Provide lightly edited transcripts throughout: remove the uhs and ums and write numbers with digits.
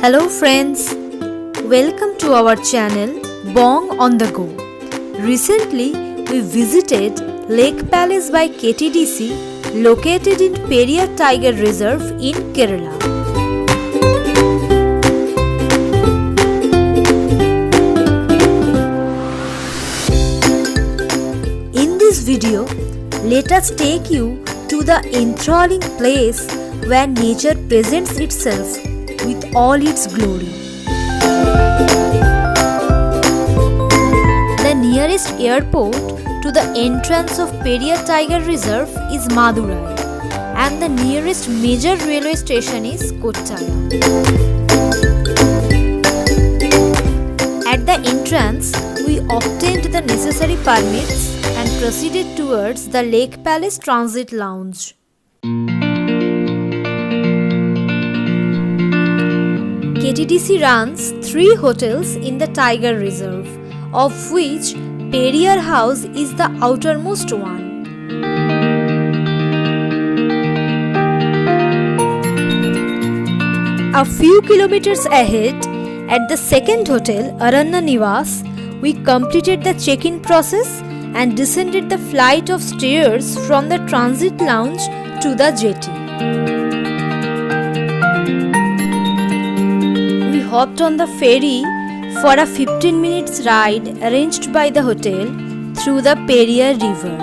Hello friends, welcome to our channel Bong on the Go. Recently we visited Lake Palace by KTDC located in Periyar Tiger Reserve in Kerala. In this video, let us take you to the enthralling place where nature presents itself with all its glory. The nearest airport to the entrance of Periyar Tiger Reserve is Madurai and the nearest major railway station is Kottayam. At the entrance, we obtained the necessary permits and proceeded towards the Lake Palace Transit Lounge. KTDC runs 3 hotels in the Tiger Reserve, of which Periyar House is the outermost one. A few kilometers ahead, at the second hotel, Aranya Niwas, we completed the check-in process and descended the flight of stairs from the transit lounge to the jetty. We hopped on the ferry for a 15 minutes ride arranged by the hotel through the Periyar River.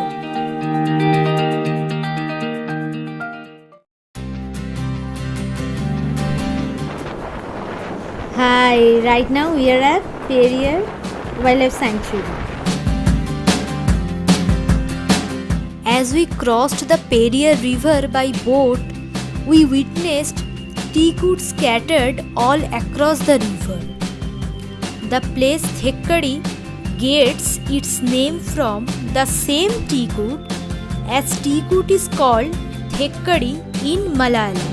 Hi, right now we are at Periyar Wildlife Sanctuary. As we crossed the Periyar River by boat, we witnessed teakwood scattered all across the river. The place Thekkady gets its name from the same teakwood, as teakwood is called Thekkady in Malayalam.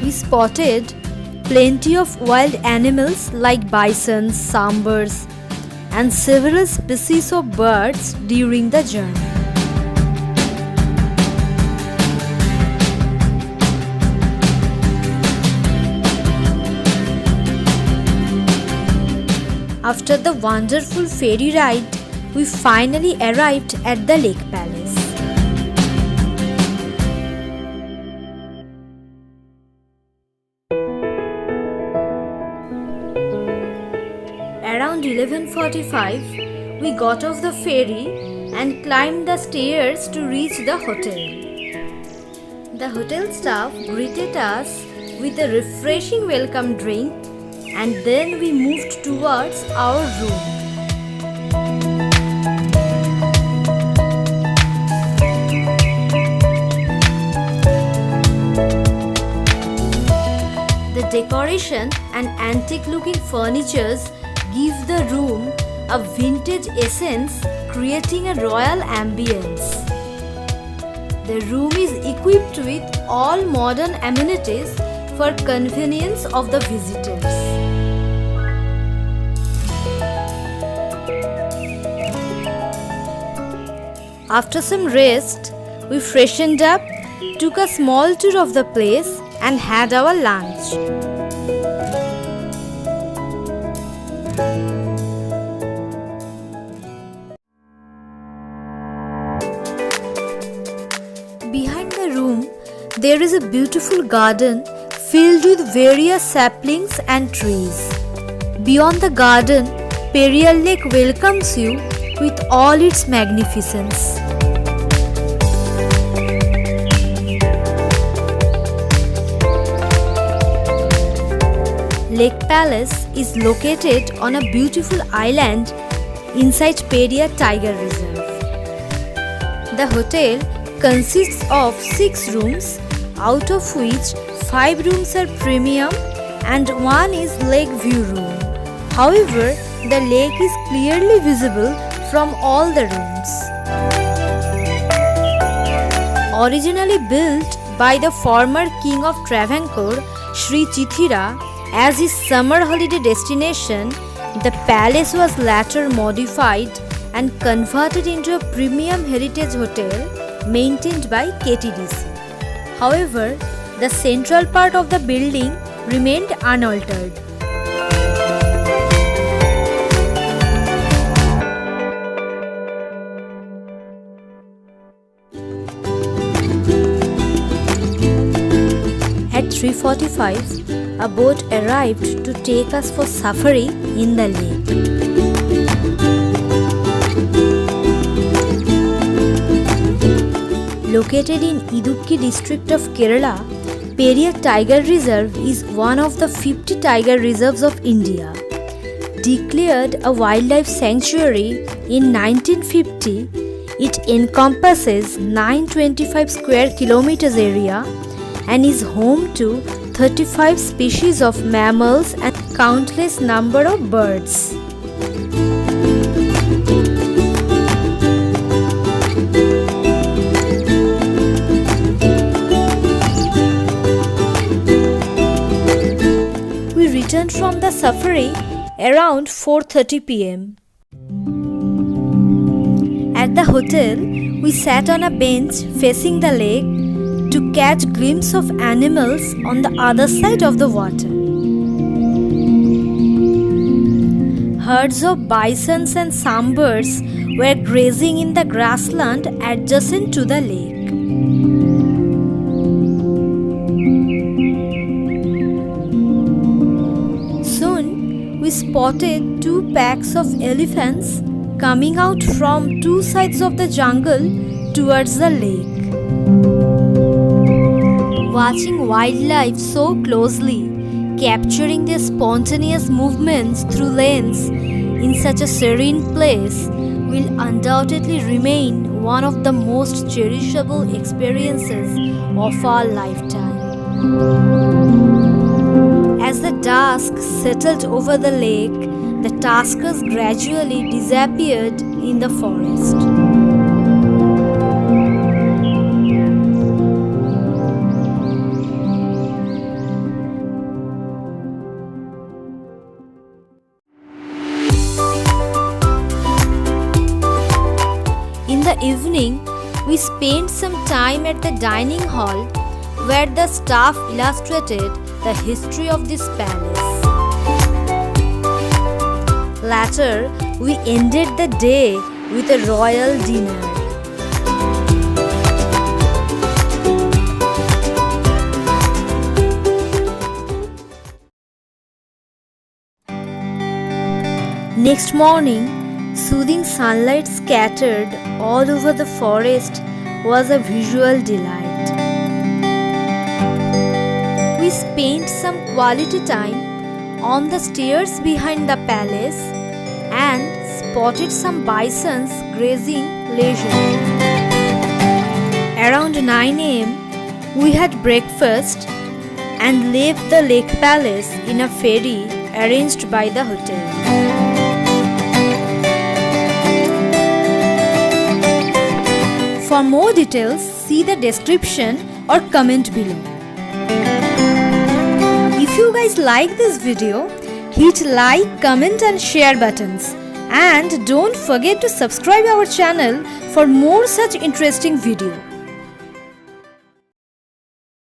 We spotted plenty of wild animals like bisons, sambars, and several species of birds during the journey. After the wonderful ferry ride, we finally arrived at the Lake Palace. Around 11:45, we got off the ferry and climbed the stairs to reach the hotel. The hotel staff greeted us with a refreshing welcome drink, and then we moved towards our room. The decoration and antique-looking furniture give the room a vintage essence, creating a royal ambience. The room is equipped with all modern amenities for convenience of the visitors. After some rest, we freshened up, took a small tour of the place and had our lunch. Behind the room, there is a beautiful garden filled with various saplings and trees. Beyond the garden, Periyar Lake welcomes you with all its magnificence. Lake Palace is located on a beautiful island inside Periyar Tiger Reserve. The hotel consists of 6 rooms, out of which 5 rooms are premium and 1 is lake view room. However, the lake is clearly visible from all the rooms. Originally built by the former king of Travancore, Sri Chithira, as his summer holiday destination, the palace was later modified and converted into a premium heritage hotel maintained by KTDC. However, the central part of the building remained unaltered. At 3:45, a boat arrived to take us for safari in the lake. Located in Idukki district of Kerala, Periyar Tiger Reserve is one of the 50 tiger reserves of India. Declared a wildlife sanctuary in 1950, it encompasses 925 square kilometers area and is home to 35 species of mammals and countless number of birds. We returned from the safari around 4:30 p.m. At the hotel, we sat on a bench facing the lake to catch glimpse of animals on the other side of the water. Herds of bisons and sunbirds were grazing in the grassland adjacent to the lake. Soon, we spotted 2 packs of elephants coming out from 2 sides of the jungle towards the lake. Watching wildlife so closely, capturing their spontaneous movements through lens in such a serene place will undoubtedly remain one of the most cherishable experiences of our lifetime. As the dusk settled over the lake, the tuskers gradually disappeared in the forest. In the evening, we spent some time at the dining hall where the staff illustrated the history of this palace. Later, we ended the day with a royal dinner. Next morning, soothing sunlight scattered all over the forest was a visual delight. We spent some quality time on the stairs behind the palace and spotted some bisons grazing leisurely. Around 9 a.m., we had breakfast and left the lake palace in a ferry arranged by the hotel. For more details, see the description or comment below. If you guys like this video, hit like, comment and share buttons. And don't forget to subscribe our channel for more such interesting videos.